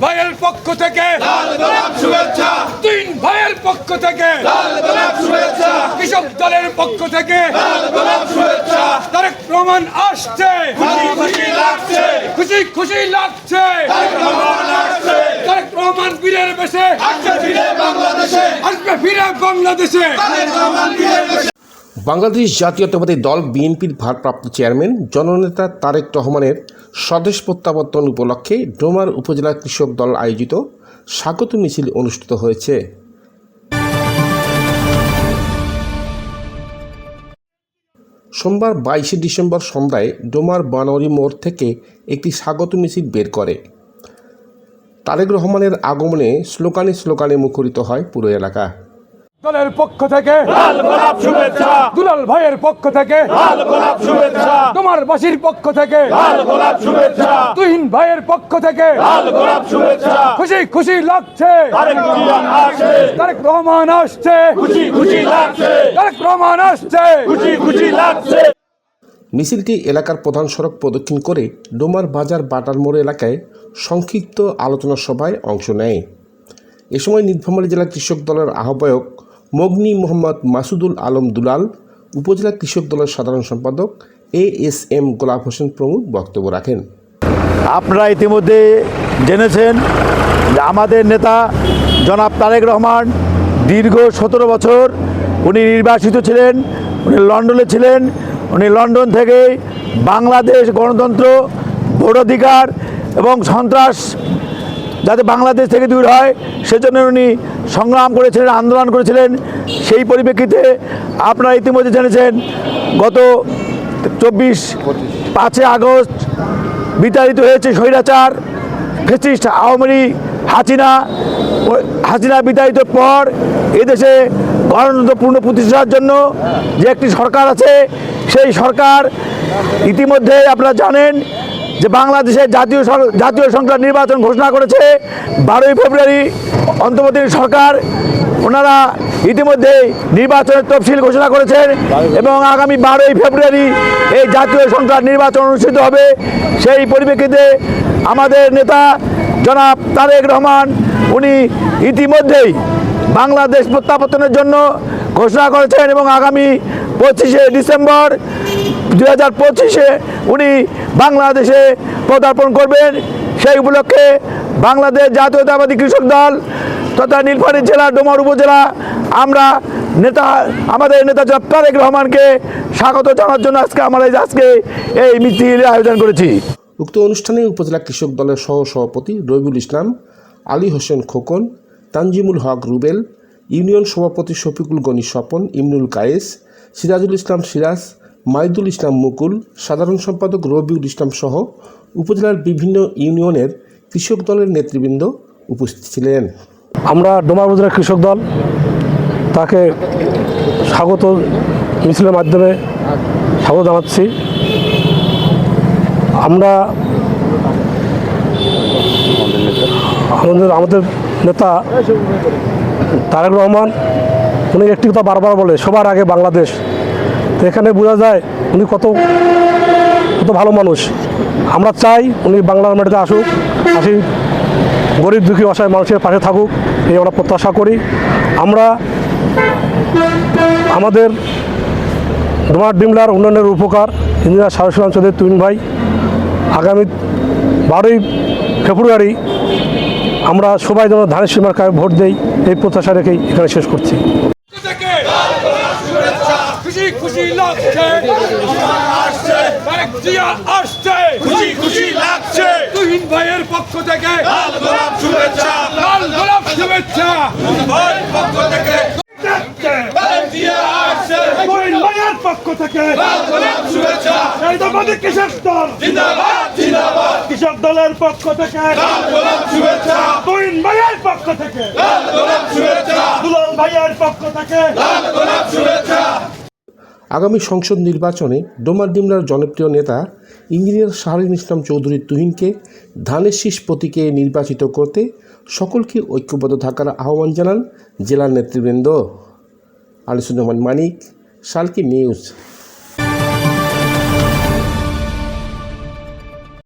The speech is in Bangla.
ভাইয়ের পক্ষ থেকে লাল গোলাপ শুভেচ্ছা, তুহিন ভাইয়ের পক্ষ থেকে লাল গোলাপ শুভেচ্ছা, কৃষক দলের পক্ষ থেকে লাল গোলাপ শুভেচ্ছা। তারেক রহমান আসছে, খুশি খুশি লাগছে, খুশি খুশি লাগছে। তারেক রহমান আসছে, তারেক রহমান বীরের বেশে আসছে ফিরে বাংলাদেশে, আসবে ফিরে বাংলাদেশে। তারেক রহমান ফিরে দেশে। বাংলাদেশ জাতীয়তাবাদী দল বিএনপির ভারপ্রাপ্ত চেয়ারম্যান জননেতা তারেক রহমানের স্বদেশ প্রত্যাবর্তন উপলক্ষে ডোমার উপজেলা কৃষক দল আয়োজিত স্বাগত মিছিল অনুষ্ঠিত হয়েছে। সোমবার 22শে ডিসেম্বর সন্ধ্যায় ডোমার বানোয়ারি মোড় থেকে একটি স্বাগত মিছিল বের করে। তারেক রহমানের আগমনে স্লোগানে স্লোগানে মুখরিত হয় পুরো এলাকা। দলের পক্ষ থেকে লাল গোলাপ শুভেচ্ছা, দুলাল ভাইয়ের পক্ষ থেকে লাল গোলাপ শুভেচ্ছা, তোমার বাসির পক্ষ থেকে লাল গোলাপ শুভেচ্ছা, তুহিন ভাইয়ের পক্ষ থেকে লাল গোলাপ শুভেচ্ছা। খুশি খুশি লাগছে, তারেক রহমান আসছে, তারেক রহমান আসছে, খুশি খুশি লাগছে, তারেক রহমান আসছে। খুশি খুশি লাগছে। মিছিলটি এলাকার প্রধান সড়ক প্রদক্ষিণ করে ডোমার বাজার বাটার মোড় এলাকায় সংক্ষিপ্ত আলোচনা সভায় অংশ নেয়। এ সময় নীলফামারী জেলা কৃষক দলের আহ্বায়ক মগনি মোহাম্মদ মাসুদুল আলম দুলাল, উপজেলা কৃষক দলের সাধারণ সম্পাদক ASM গোলাপ হোসেন প্রমুখ বক্তব্য রাখেন। আপনারা ইতিমধ্যে জেনেছেন যে আমাদের নেতা জনাব তারেক রহমান দীর্ঘ 17 বছর উনি নির্বাসিত ছিলেন, উনি লন্ডনে ছিলেন। উনি লন্ডন থেকে বাংলাদেশ গণতন্ত্র, ভোটাধিকার এবং সন্ত্রাস যাতে বাংলাদেশ থেকে দূর হয় সেজন্য উনি সংগ্রাম করেছিলেন, আন্দোলন করেছিলেন। সেই পরিপ্রেক্ষিতে আপনারা ইতিমধ্যে জেনেছেন গত 5 আগস্ট বিতাড়িত হয়েছে স্বৈরাচার ফ্যাসিস্ট আওয়ামী লীগ হাসিনা বিতাড়িত পর এদেশে গণতন্ত্র পূর্ণ প্রতিষ্ঠার জন্য যে একটি সরকার আছে, সেই সরকার ইতিমধ্যে আপনারা জানেন যে বাংলাদেশের জাতীয় সংসদ নির্বাচন ঘোষণা করেছে 12ই ফেব্রুয়ারি। অন্তর্বর্তী সরকার ওনারা ইতিমধ্যে নির্বাচনের তফসিল ঘোষণা করেছেন এবং আগামী 12ই ফেব্রুয়ারি এই জাতীয় সংসদ নির্বাচন অনুষ্ঠিত হবে। সেই পরিপ্রেক্ষিতে আমাদের নেতা জনাব তারেক রহমান উনি ইতিমধ্যেই বাংলাদেশ প্রত্যাবর্তনের জন্য ঘোষণা করেছেন এবং আগামী 25শে ডিসেম্বর 2025 উনি বাংলাদেশে পদার্পণ করবেন। সেই উপলক্ষে বাংলাদেশ জাতীয়তাবাদী কৃষক দল তথা নীলফামারী জেলা ডোমার উপজেলা আমরা আমাদের নেতা জনাব তারেক রহমানকে স্বাগত জানার জন্য আজকে এই মিছিলের আয়োজন করেছি। উক্ত অনুষ্ঠানে উপজেলা কৃষক দলের সহসভাপতি রবিউল ইসলাম, আলী হোসেন খোকন, তানজিমুল হক রুবেল, ইউনিয়ন সভাপতি শফিকুল গনি স্বপন, ইমনুল কায়েস, সিরাজুল ইসলাম সিরাজ, মাইদুল ইসলাম মুকুল, সাধারণ সম্পাদক রবিউল ইসলাম সহ উপজেলার বিভিন্ন ইউনিয়নের কৃষক দলের নেতৃবৃন্দ উপস্থিত ছিলেন। আমরা ডোমার উপজেলার কৃষক দল তাকে স্বাগত মিছিলের মাধ্যমে স্বাগত জানাচ্ছি। আমরা আমাদের নেতা তারেক রহমান উনি একটি কথা বারবার বলে, সবার আগে বাংলাদেশ। তো এখানে বোঝা যায় উনি কত ভালো মানুষ। আমরা চাই উনি বাংলার মাটিতে আসি গরিব দুঃখী অসহায় মানুষের পাশে থাকুক, এই আমরা প্রত্যাশা করি। আমরা আমাদের ডোমার ডিমলার উন্নয়নের উপকার ইঞ্জিনিয়ার শাহরুখ চৌধুরী তুহিন ভাই আগামী 12ই ফেব্রুয়ারি আমরা সবাই যেন ধানের শীর্ষে ভোট দেই, এই প্রত্যাশা রেখেই এখানে শেষ করছি। খুশি খুশি লাগছে, তারেক জিয়া আসছে, খুশি খুশি লাগছে, তুহিন ভাইয়ের পক্ষ থেকে লাল গোলাপ শুভেচ্ছা, লাল গোলাপ শুভেচ্ছা। ভাইয়ের পক্ষ থেকে তারেক জিয়া আসছে, তুহিন ভাইয়ের পক্ষ থেকে লাল গোলাপ শুভেচ্ছা, জাতীয়তাবাদী কৃষক দল জিন্দাবাদ জিন্দাবাদ, কৃষক দলের পক্ষ থেকে লাল গোলাপ শুভেচ্ছা, তুহিন ভাইয়ের পক্ষ থেকে লাল গোলাপ শুভেচ্ছা, দুলাল ভাইয়ের পক্ষ থেকে লাল গোলাপ শুভেচ্ছা। আগামী সংসদ নির্বাচনে ডোমার ডিমলার জনপ্রিয় নেতা ইঞ্জিনিয়ার শাহরুখ ইসলাম চৌধুরী তুহিনকে ধানের শীষ প্রতীকে নির্বাচিত করতে সকলকে ঐক্যবদ্ধ থাকার আহ্বান জানান জেলার নেতৃবৃন্দ। আলিসুর রহমান মানিক, শালকি নিউজ।